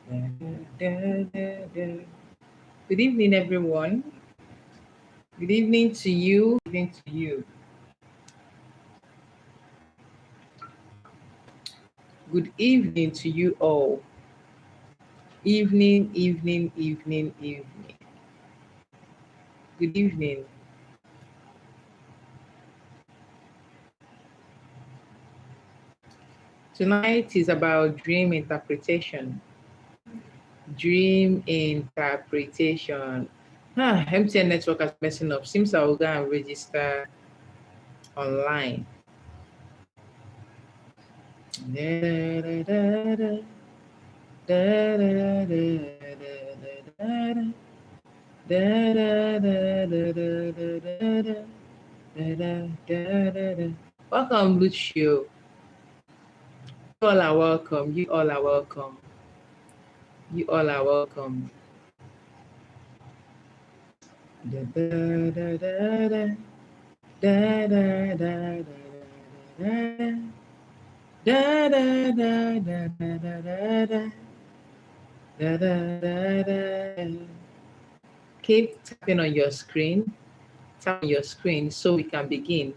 Good evening, everyone. Good evening to you. Good evening to you. Good evening to you all. Evening, evening, evening, evening. Good evening. Tonight is about dream interpretation. Dream interpretation. MTN network is messing up. Seems I will go and register online. Welcome, Lucio. You all are welcome. You all are welcome. You all are welcome. Keep tapping on your screen. Tap on your screen so we can begin.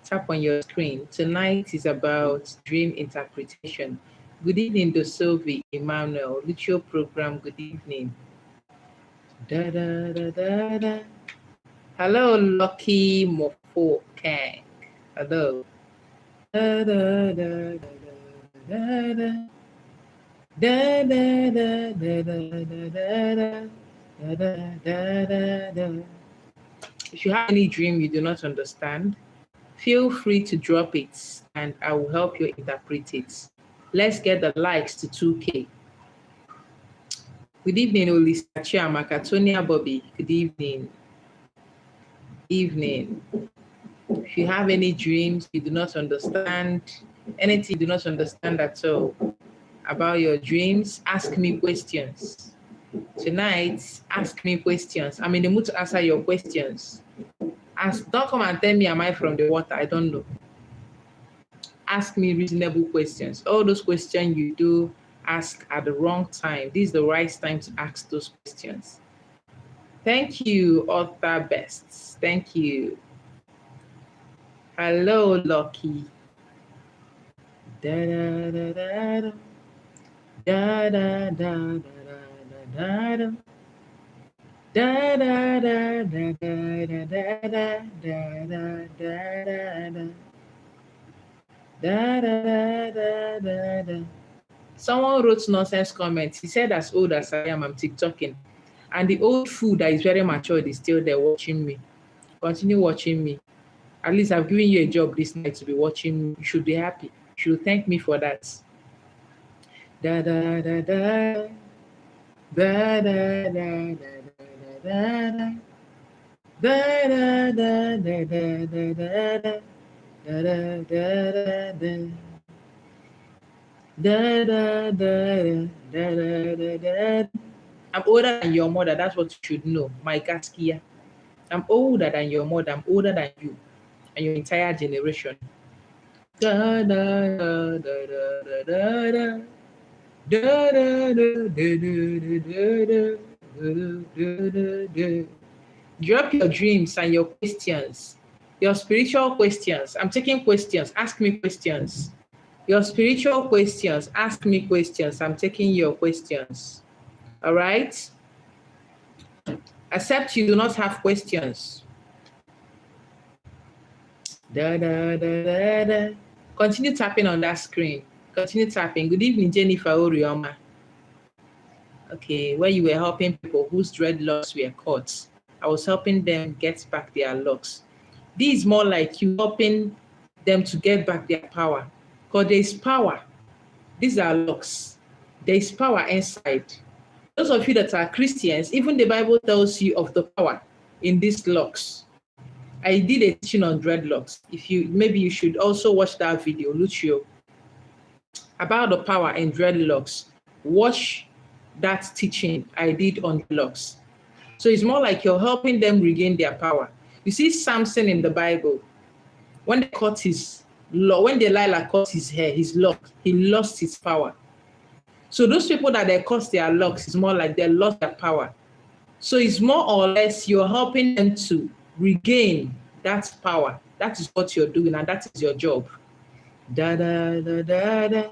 Tap on your screen. Tonight is about dream interpretation. Good evening, Dosovi, Emmanuel, Lucio program. Good evening. Hello, Lucky Mofo Kang. Hello. If you have any dream you do not understand, feel free to drop it and I will help you interpret it. Let's get the likes to 2K. Good evening, Olisa Chiamaka, Tonia Bobby. Good evening. Evening. If you have any dreams you do not understand, anything you do not understand at all about your dreams, ask me questions. Tonight, ask me questions. I'm in the mood to answer your questions. Don't come and tell me, am I from the water? I don't know. Ask me reasonable questions. All those questions you do ask at the wrong time. This is the right time to ask those questions. Thank you, Author Bests. Thank you. Hello, Lucky. Da da da da da. Da da da da da da. Da da da da da da da da da da. Da, da, da, da, da, da. Someone wrote nonsense comments. He said, as old as I am, I'm TikToking. And the old fool that is very mature is still there watching me. Continue watching me. At least I've given you a job this night to be watching me. You should be happy. You should thank me for that. Da, da, da, da. Da, da, da, da, da, da. Da, da, da, da, da, da, da, da. Da, da, da, da, da. Da, da, da, da, da, da, da. I'm older than your mother. That's what you should know. My Gaskia. I'm older than your mother. I'm older than you and your entire generation. Da, da, da, da, da, da, da. Da, da, da, da, da, da, da. Drop your dreams and your questions, your spiritual questions. I'm taking questions. Ask me questions. Your spiritual questions. Ask me questions. I'm taking your questions. All right? Except you do not have questions. Da, da, da, da, da. Continue tapping on that screen. Continue tapping. Good evening, Jennifer Orioma. Okay, where you were helping people whose dreadlocks were caught. I was helping them get back their locks. This is more like you helping them to get back their power. Because there's power. These are locks. There's power inside. Those of you that are Christians, even the Bible tells you of the power in these locks. I did a teaching on dreadlocks. Maybe you should also watch that video, Lucio, about the power in dreadlocks. Watch that teaching I did on dreadlocks. So it's more like you're helping them regain their power. You see Samson in the Bible, when Delilah cut his hair, his lock, he lost his power. So those people that they cost their locks is more like they lost their power. So it's more or less you're helping them to regain that power. That is what you're doing, and that is your job. Da da da da da.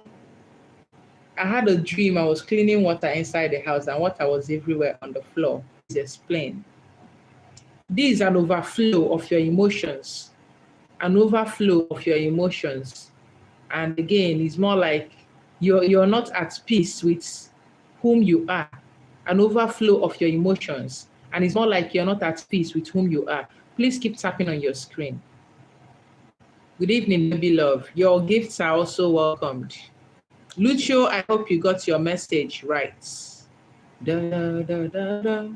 I had a dream. I was cleaning water inside the house, and water was everywhere on the floor. Please explain. This is an overflow of your emotions. An overflow of your emotions. And again, it's more like you're not at peace with whom you are. An overflow of your emotions. And it's more like you're not at peace with whom you are. Please keep tapping on your screen. Good evening, baby love. Your gifts are also welcomed. Lucio, I hope you got your message right. Da da da da da.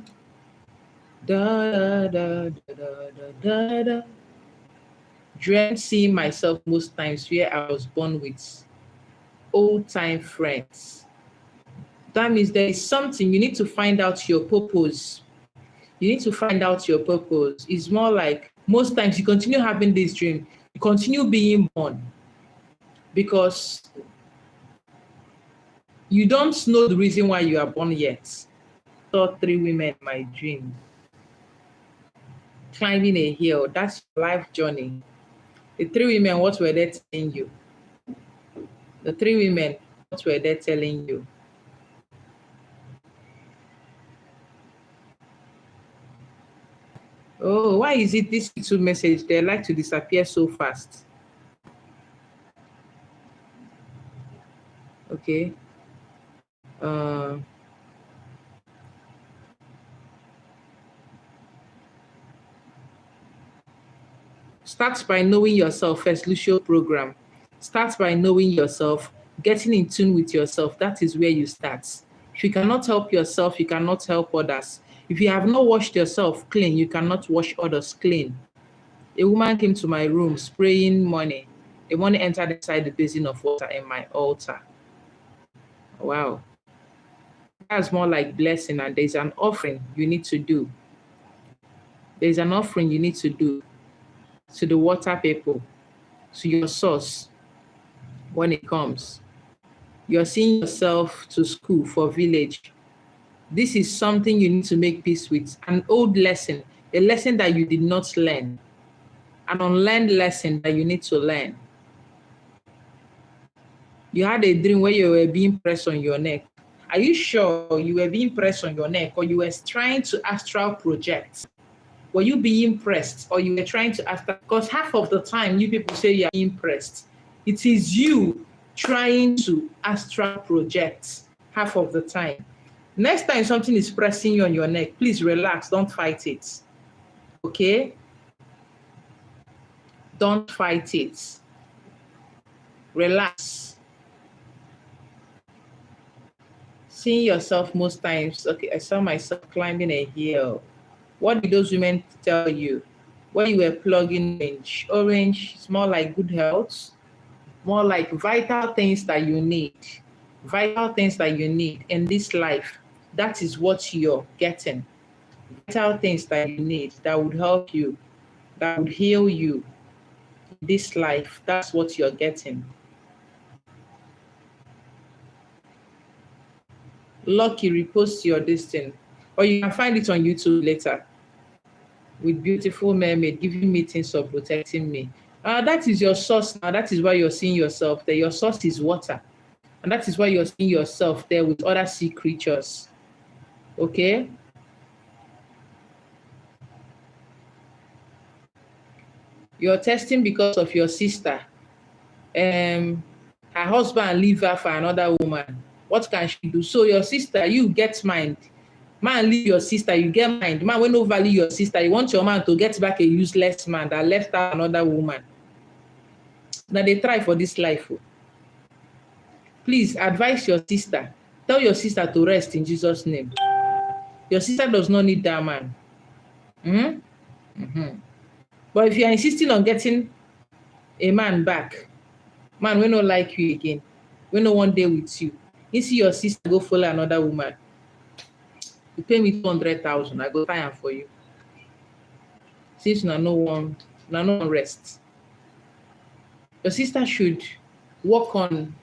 Da da da da da da da. Dream seeing myself most times where I was born with old-time friends. That means there is something you need to find out your purpose. You need to find out your purpose. It's more like most times you continue having this dream, you continue being born because you don't know the reason why you are born yet. Saw 3 women in my dream climbing a hill. That's your life journey. The 3 women, what were they telling you? The 3 women, what were they telling you? Oh, why is it this little message? They like to disappear so fast. Okay. Start by knowing yourself first, Lucio program. Start by knowing yourself, getting in tune with yourself. That is where you start. If you cannot help yourself, you cannot help others. If you have not washed yourself clean, you cannot wash others clean. A woman came to my room spraying money. The money entered inside the basin of water in my altar. Wow. That's more like blessing, and there's an offering you need to do. There's an offering you need to do to the water people, to your source when it comes. You're seeing yourself to school for village. This is something you need to make peace with. An old lesson, a lesson that you did not learn, an unlearned lesson that you need to learn. You had a dream where you were being pressed on your neck. Are you sure you were being pressed on your neck, or you were trying to astral project? Were you being pressed, or you were trying to astral? Because half of the time you people say you are being pressed. It is you trying to astral project half of the time. Next time something is pressing you on your neck, please relax, don't fight it. Okay? Don't fight it. Relax. Seeing yourself most times, okay, I saw myself climbing a hill. What did those women tell you? When you were plugging orange? Orange is more like good health, more like vital things that you need. Vital things that you need in this life. That is what you're getting. Vital things that you need that would help you, that would heal you in this life. That's what you're getting. Lucky, repost your destiny. Or you can find it on YouTube later. With beautiful mermaid giving me things or protecting me. That is your source now. That is why you're seeing yourself there. Your source is water. And that is why you're seeing yourself there with other sea creatures. Okay? You're testing because of your sister. Her husband leave her for another woman. What can she do? So your sister, you get mind. Man leave your sister, you get mind. Man, when no value your sister, you want your man to get back a useless man that left her another woman. Now they try for this life. Please advise your sister. Tell your sister to rest in Jesus' name. Your sister does not need that man. But if you are insisting on getting a man back, man, we no like you again. We no one day with you. You see your sister go follow another woman. You pay me 200,000. I go tie am for you. Since no one rest. Your sister should work on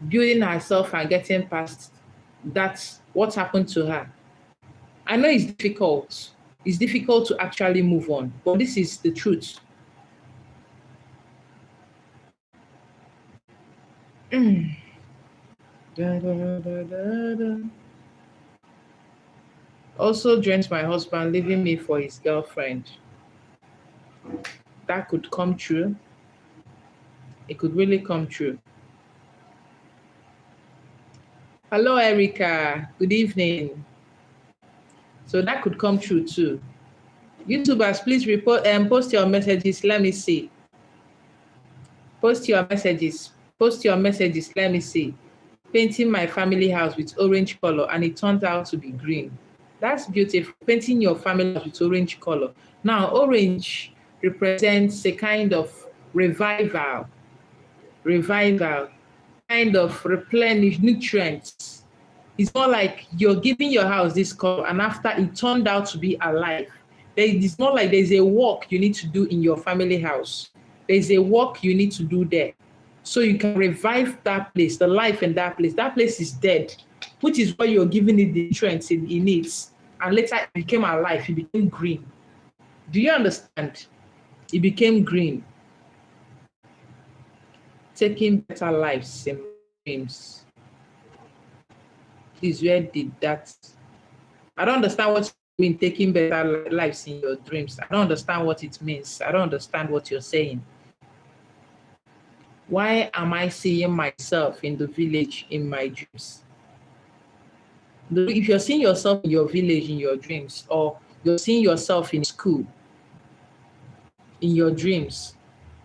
building herself and getting past that's what happened to her. I know it's difficult. It's difficult to actually move on, but this is the truth. Da, da, da, da, da. Also dreamt my husband leaving me for his girlfriend. That could come true. It could really come true. Hello, Erica. Good evening. So that could come true too. YouTubers, please report and post your messages. Let me see. Post your messages. Post your messages. Let me see. Painting my family house with orange color and it turned out to be green. That's beautiful. Painting your family house with orange color. Now, orange represents a kind of revival, kind of replenish nutrients. It's more like you're giving your house this color, and after it turned out to be alive. It's more like there's a work you need to do in your family house. There's a work you need to do there. So you can revive that place, the life in that place. That place is dead, which is why you're giving it the nutrients it needs. And later it became alive, it became green. Do you understand? It became green. Taking better lives in dreams. Please, where did that? I don't understand what you mean taking better lives in your dreams. I don't understand what it means. I don't understand what you're saying. Why am I seeing myself in the village in my dreams? If you're seeing yourself in your village in your dreams, or you're seeing yourself in school in your dreams,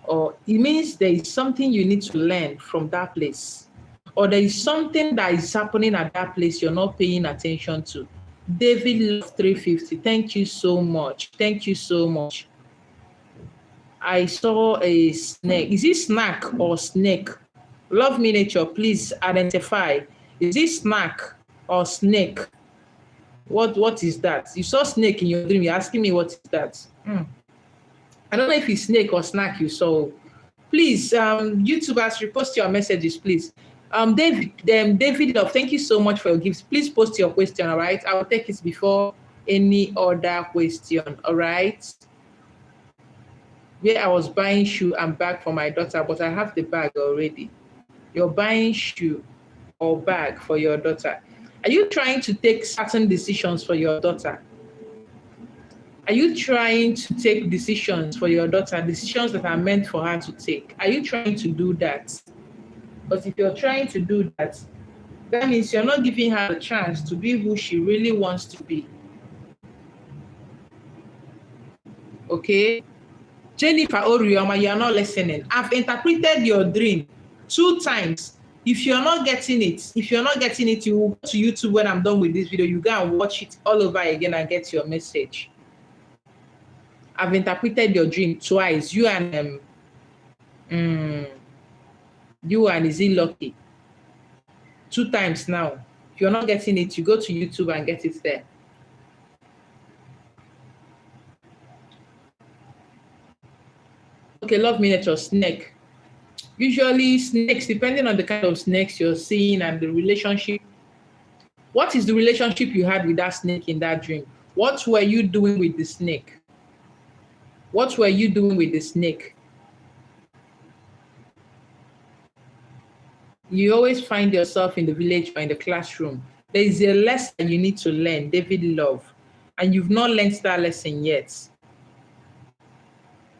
or it means there is something you need to learn from that place, or there is something that is happening at that place you're not paying attention to. David Love 350, thank you so much. Thank you so much. I saw a snake. Is it snack or snake? Love Miniature, please identify. Is it snack or snake? What is that? You saw snake in your dream. You're asking me what is that? I don't know if it's snake or snack you saw. Please, YouTubers, repost your messages, please. David Love, thank you so much for your gifts. Please post your question, all right? I will take it before any other question, all right? Where I was buying shoe and bag for my daughter, but I have the bag already. You're buying shoe or bag for your daughter. Are you trying to take certain decisions for your daughter? Are you trying to take decisions for your daughter, decisions that are meant for her to take? Are you trying to do that? But if you're trying to do that, that means you're not giving her a chance to be who she really wants to be. Okay? Jennifer Orioma, you're not listening. I've interpreted your dream 2 times. If you're not getting it, you will go to YouTube when I'm done with this video. You go and watch it all over again and get your message. I've interpreted your dream twice. You and is it lucky? 2 times now. If you're not getting it, you go to YouTube and get it there. Okay, Love Miniature, snake. Usually snakes, depending on the kind of snakes you're seeing and the relationship. What is the relationship you had with that snake in that dream? What were you doing with the snake? What were you doing with the snake? You always find yourself in the village or in the classroom. There is a lesson you need to learn, David Love, and you've not learned that lesson yet.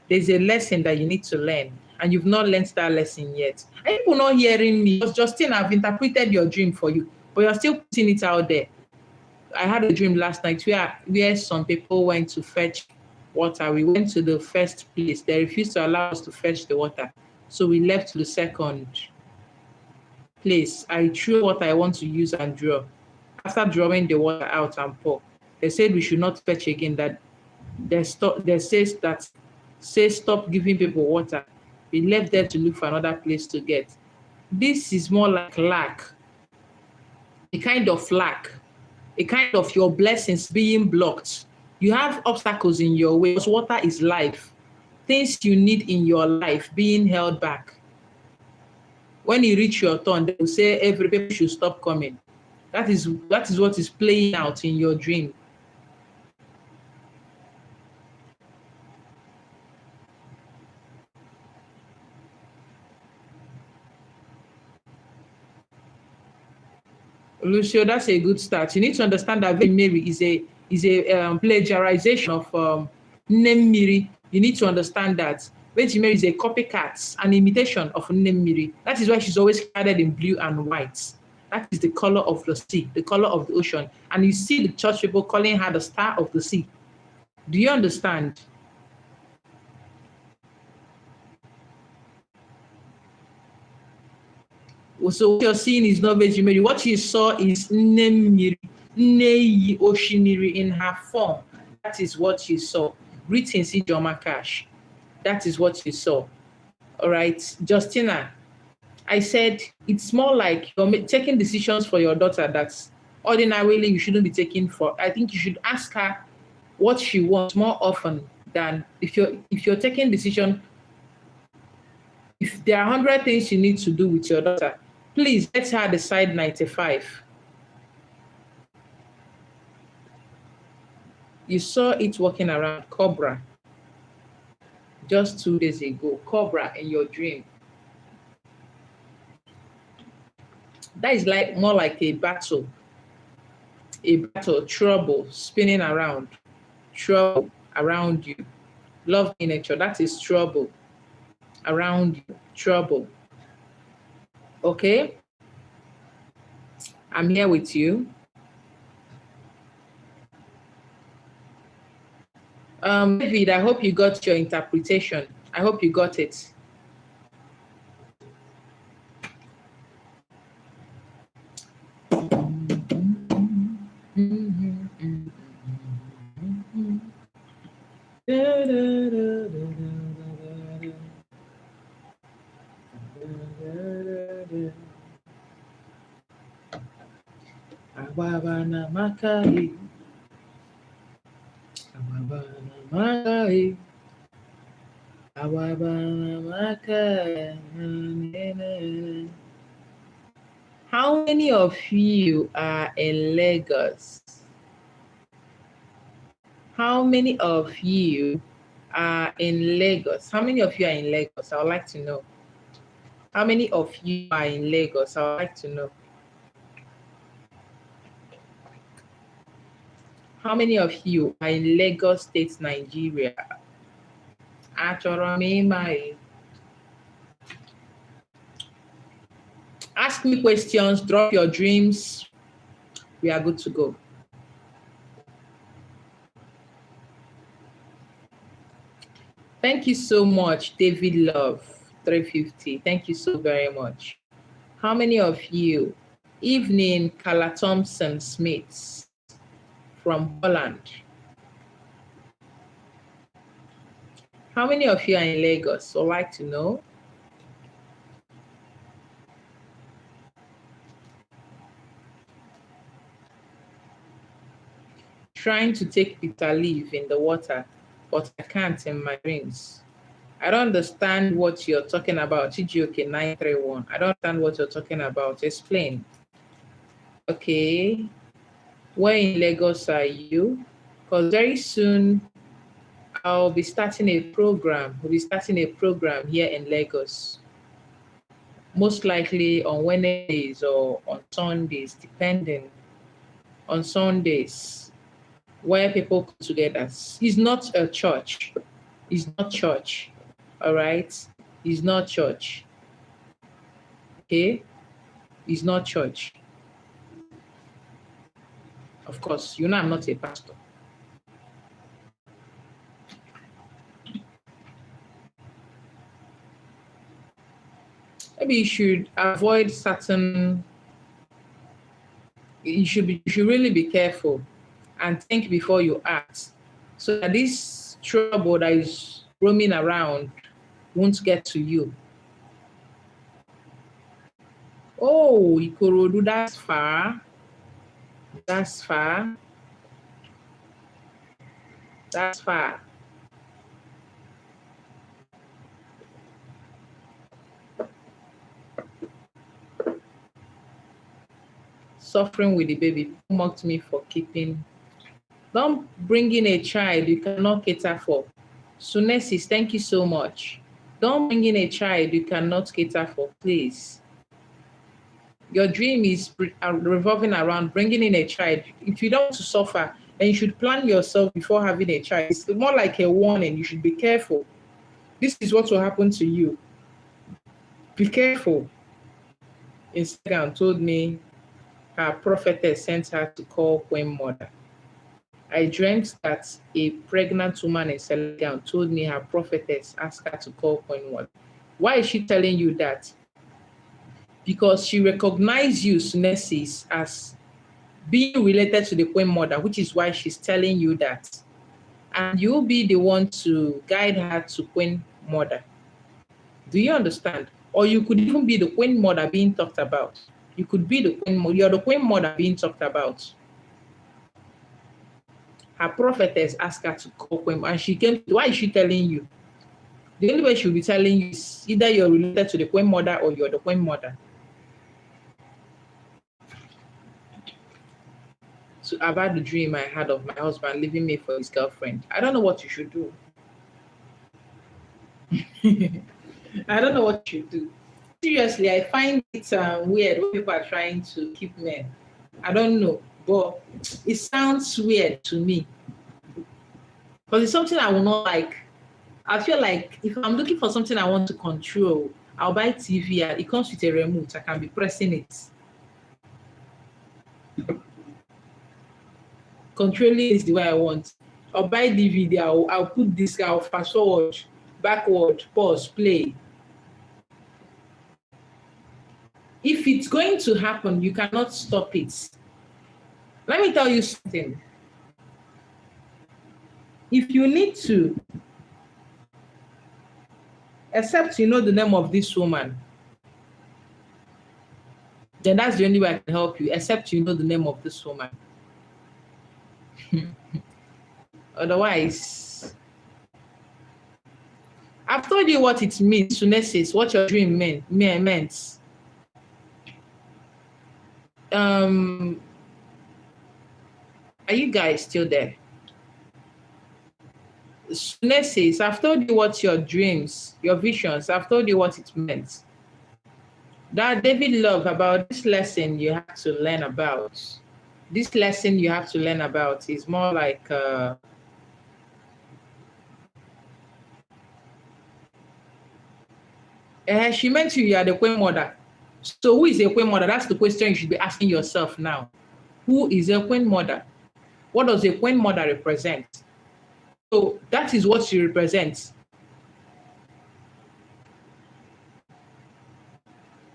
There's a lesson that you need to learn, and you've not learned that lesson yet. Are people not hearing me? Because Justine, I've interpreted your dream for you, but you're still putting it out there. I had a dream last night where some people went to fetch water. We went to the first place. They refused to allow us to fetch the water. So we left to the second place. I drew what I want to use and draw. After drawing the water out and pour, they said we should not fetch again, that say stop giving people water. We left there to look for another place to get. This is more like lack. A kind of lack. A kind of your blessings being blocked. You have obstacles in your way because water is life. Things you need in your life being held back. When you reach your turn, they will say every people should stop coming. That is what is playing out in your dream. Lucio, that's a good start. You need to understand that Virgin Mary is a plagiarization of Nemmiri. You need to understand that Virgin Mary is a copycat, an imitation of Nemmiri. That is why she's always clad in blue and white. That is the color of the sea, the color of the ocean. And you see the church people calling her the star of the sea. Do you understand? So what you're seeing is not Virgin Mary. What you saw is Nemmiri, Neyi Oshiniri in her form. That is what you saw. Greetings, Ijoma Cash. That is what you saw. All right, Justina. I said it's more like you're taking decisions for your daughter that's ordinarily you shouldn't be taking for. I think you should ask her what she wants more often than if you're taking decision. If there are 100 things you need to do with your daughter, please let her decide 95. You saw it walking around Cobra just 2 days ago. Cobra in your dream. That is like more like a battle, trouble spinning around, trouble around you. Love in nature, that is trouble around you, trouble. Okay, I'm here with you. David, I hope you got your interpretation. I hope you got it. Ababana Makai. Ababana Makai. Ababana Makai. How many of you are in Lagos? How many of you are in Lagos? How many of you are in Lagos? I would like to know. How many of you are in Lagos? I would like to know. How many of you are in Lagos State, Nigeria? Ask me questions, drop your dreams. We are good to go. Thank you so much, David Love, 350. Thank you so very much. How many of you? Evening, Carla Thompson Smith from Holland. How many of you are in Lagos? I'd like to know. Trying to take bitter leaf in the water, but I can't in my dreams. I don't understand what you're talking about. Chijioke 931. I don't understand what you're talking about. Explain. Okay. Where in Lagos are you? Because very soon I'll be starting a program. We'll be starting a program here in Lagos. Most likely on Wednesdays or on Sundays, depending on Sundays, where people come together. It's not a church. It's not church. All right? It's not church. Okay? It's not church. Of course, you know I'm not a pastor. Maybe you should avoid certain. You should really be careful and think before you act, so that this trouble that is roaming around won't get to you. Oh, Ikorodu, that's far. That's far. That's far. suffering with the baby. People mocked me for keeping. Don't bring in a child you cannot cater for. Sunesis, thank you so much. Don't bring in a child you cannot cater for, please. Your dream is revolving around bringing in a child. If you don't want to suffer, then you should plan yourself before having a child. It's more like a warning. You should be careful. This is what will happen to you. Be careful. Instagram told me her prophetess sent her to call Queen Mother. I dreamt that a pregnant woman in Senegal told me her prophetess asked her to call Queen Mother. Why is she telling you that? Because she recognized you, Sunesis, as being related to the Queen Mother, which is why she's telling you that. And you'll be the one to guide her to Queen Mother. Do you understand? Or you could even be the Queen Mother being talked about. You could be the Queen Mother. You're the Queen Mother being talked about. Her prophetess asked her to call Queen, and she came. Why is she telling you? The only way she'll be telling you is either you're related to the Queen Mother or you're the Queen Mother. So I've had the dream I had of my husband leaving me for his girlfriend. I don't know what you should do. I don't know what you do. Seriously, I find it weird when people are trying to keep men. I don't know, but it sounds weird to me. Because it's something I will not like. I feel like if I'm looking for something I want to control, I'll buy TV and it comes with a remote. I can be pressing it. Controlling is the way I want. I'll buy DVD, I'll put this, I'll fast forward, backward, pause, play. If it's going to happen, you cannot stop it. Let me tell you something. If you need to, except you know the name of this woman, then that's the only way I can help you, except you know the name of this woman. Otherwise, I've told you what it means, Sunesis, what your dream meant. Are you guys still there? Sunesis, I've told you what your dreams, your visions, I've told you what it meant. That David Love, about this lesson you have to learn about. This lesson you have to learn about is more like she meant you are the Queen Mother. So who is a Queen Mother? That's the question you should be asking yourself now. Who is a Queen Mother? What does a Queen Mother represent? So that is what she represents.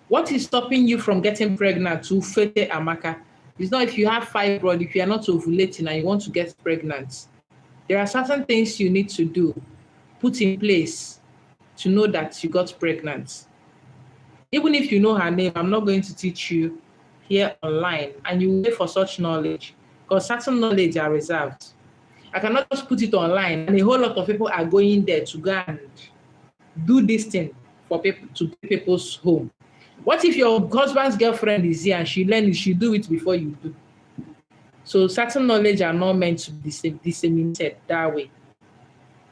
What is stopping you from getting pregnant to Fete Amaka? It's not if you have fibroid, if you are not ovulating and you want to get pregnant. There are certain things you need to do, put in place to know that you got pregnant. Even if you know her name, I'm not going to teach you here online, and you wait for such knowledge because certain knowledge are reserved. I cannot just put it online and a whole lot of people are going there to go and do this thing for people to people's home. What if your husband's girlfriend is here and she learns, she do it before you do? So certain knowledge are not meant to be disseminated that way.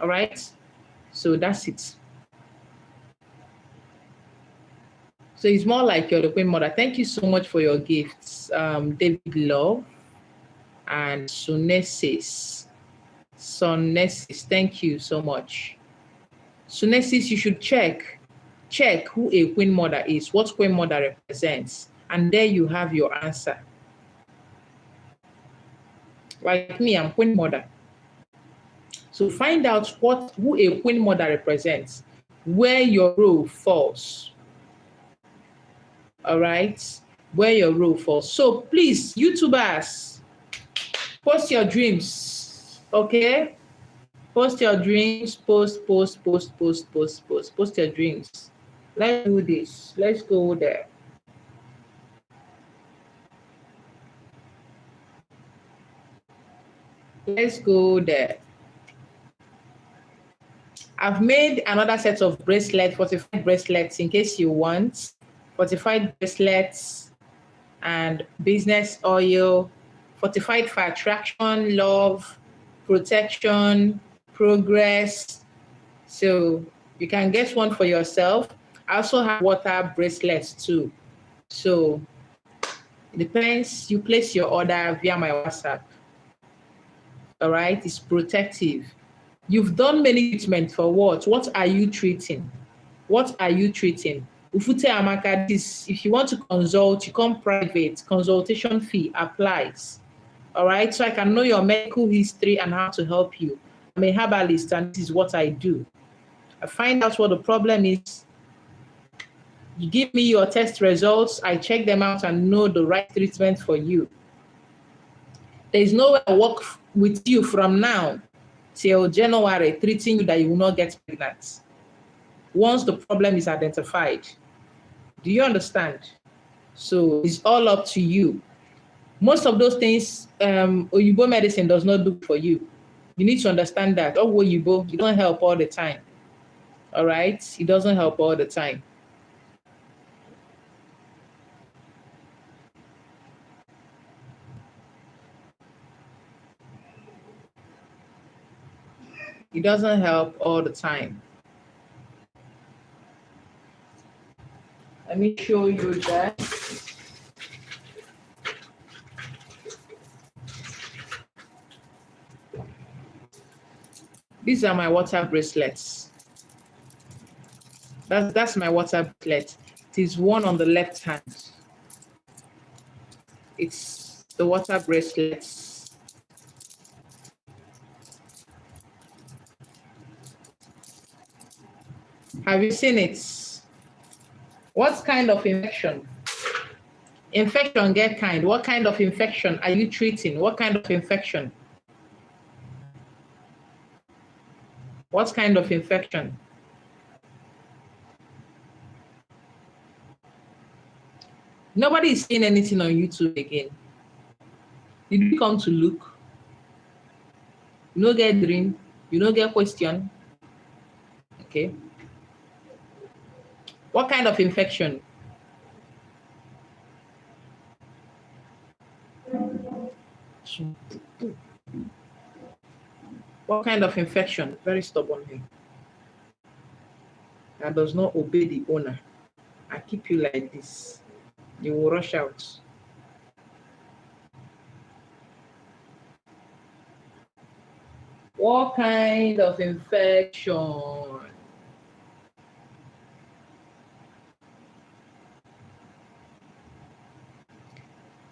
All right? So that's it. So it's more like you're the Queen Mother. Thank you so much for your gifts, David Love and Sunesis. Thank you so much. Sunesis, you should check who a Queen Mother is, what Queen Mother represents, and there you have your answer. Like me, I'm Queen Mother. So find out who a Queen Mother represents, where your role falls. All right, where your role falls. So please, YouTubers, post your dreams, okay? Post your dreams, post your dreams. Let's do this. Let's go there. Let's go there. I've made another set of bracelets, 45 bracelets in case you want. 45 bracelets. and business oil, fortified for attraction, love, protection, progress. So you can get one for yourself. I also have water bracelets too. So it depends. You place your order via my WhatsApp. All right, it's protective. You've done many treatments for what? What are you treating? What are you treating? Ufute Amaka, this, if you want to consult, you come private, consultation fee applies. All right, so I can know your medical history and how to help you. I'm a herbalist and this is what I do. I find out what the problem is. You give me your test results, I check them out and know the right treatment for you. There is no way I work with you from now till January treating you that you will not get pregnant once the problem is identified. Do you understand? So it's all up to you. Most of those things, Oyibo medicine does not do for you. You need to understand that. Oh, Oyibo, it don't help all the time. All right? It doesn't help all the time. It doesn't help all the time. Let me show you that. These are my water bracelets. That's my water bracelet. It is one on the left hand. It's the water bracelets. Have you seen it? What kind of infection? Infection get kind. What kind of infection are you treating? What kind of infection? What kind of infection? Nobody is saying anything on YouTube again. Did you come to look? You don't get dream. You don't get question. Okay. What kind of infection? What kind of infection? Very stubborn here. That does not obey the owner. I keep you like this. You will rush out. What kind of infection?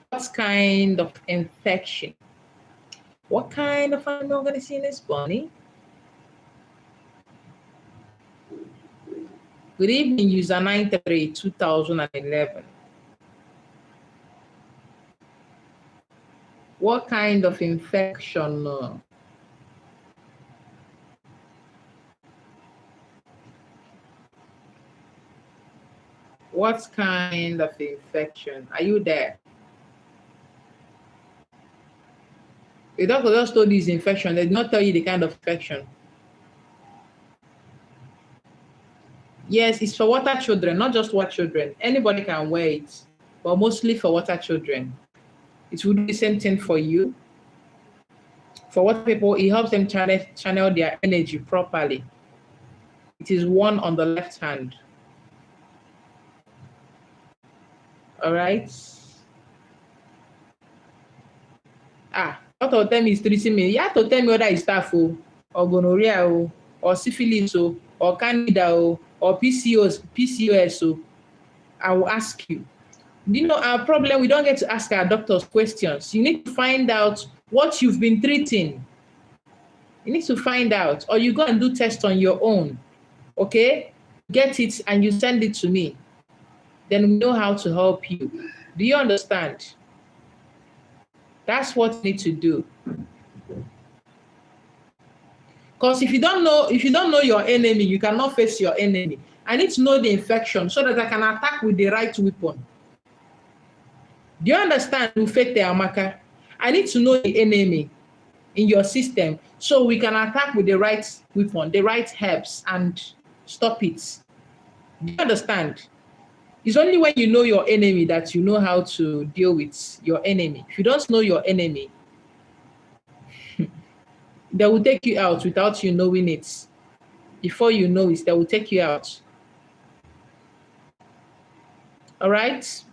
What kind of infection? What kind of an organism is Bonnie? Good evening, user 93 2011. What kind of infection? What kind of infection? Are you there? The doctor just told you it's infection. They did not tell you the kind of infection. Yes, it's for water children, not just water children. Anybody can wear it, but mostly for water children. It will do the same thing for you. For water people, it helps them channel their energy properly. It is one on the left hand. All right. Doctor tell me he's treating me. You have to tell me whether it's staph or gonorrhea or syphilis or candida or PCOS. I will ask you. You know, our problem, we don't get to ask our doctors questions. You need to find out what you've been treating. You need to find out, or you go and do tests on your own. Okay? Get it and you send it to me. Then we know how to help you. Do you understand? That's what you need to do. Because if you don't know your enemy, you cannot face your enemy. I need to know the infection so that I can attack with the right weapon. Do you understand, Ufete Amaka? I need to know the enemy in your system so we can attack with the right weapon, the right herbs, and stop it. Do you understand? It's only when you know your enemy that you know how to deal with your enemy. If you don't know your enemy, they will take you out without you knowing it. Before you know it, they will take you out. All right?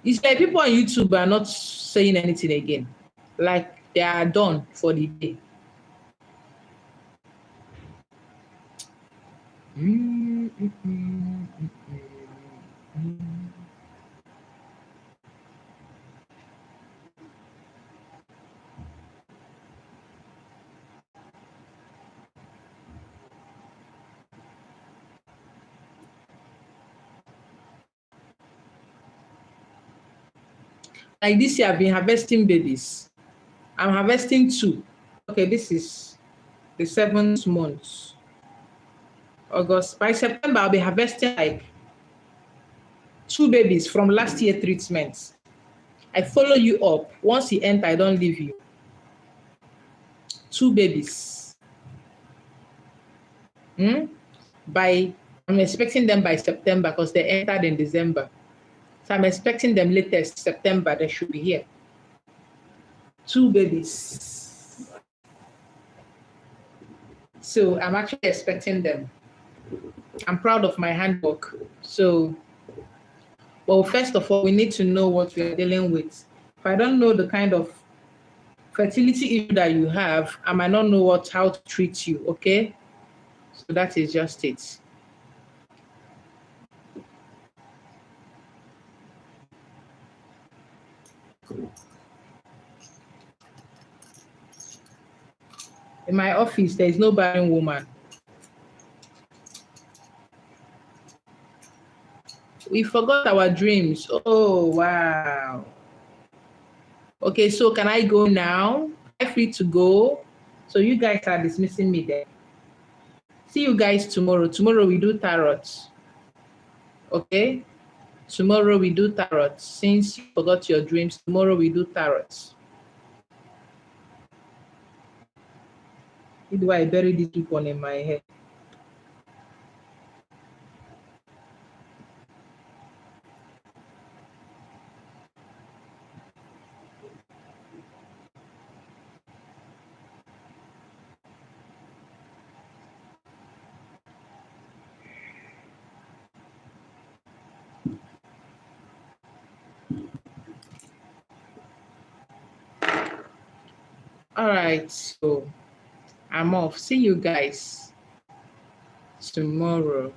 It's like people on YouTube are not saying anything again. Like they are done for the day. Like this year, I've been harvesting babies. I'm harvesting 2. Okay, this is the 7th month. August. By September, I'll be harvesting like 2 babies from last year treatments. I follow you up. Once you enter, I don't leave you. 2 babies. I'm expecting them by September because they entered in December. So I'm expecting them latest September. They should be here. 2 babies. So I'm actually expecting them. I'm proud of my handwork. So, well, first of all, we need to know what we are dealing with. If I don't know the kind of fertility issue that you have, I might not know how to treat you, okay? So that is just it. In my office, there is no barren woman. We forgot our dreams. Oh, wow. Okay, so can I go now? I'm free to go. So you guys are dismissing me there. See you guys tomorrow. Tomorrow we do tarot. Okay? Tomorrow we do tarot. Since you forgot your dreams, tomorrow we do tarot. Why do I bury this one in my head? All right, so I'm off. See you guys tomorrow.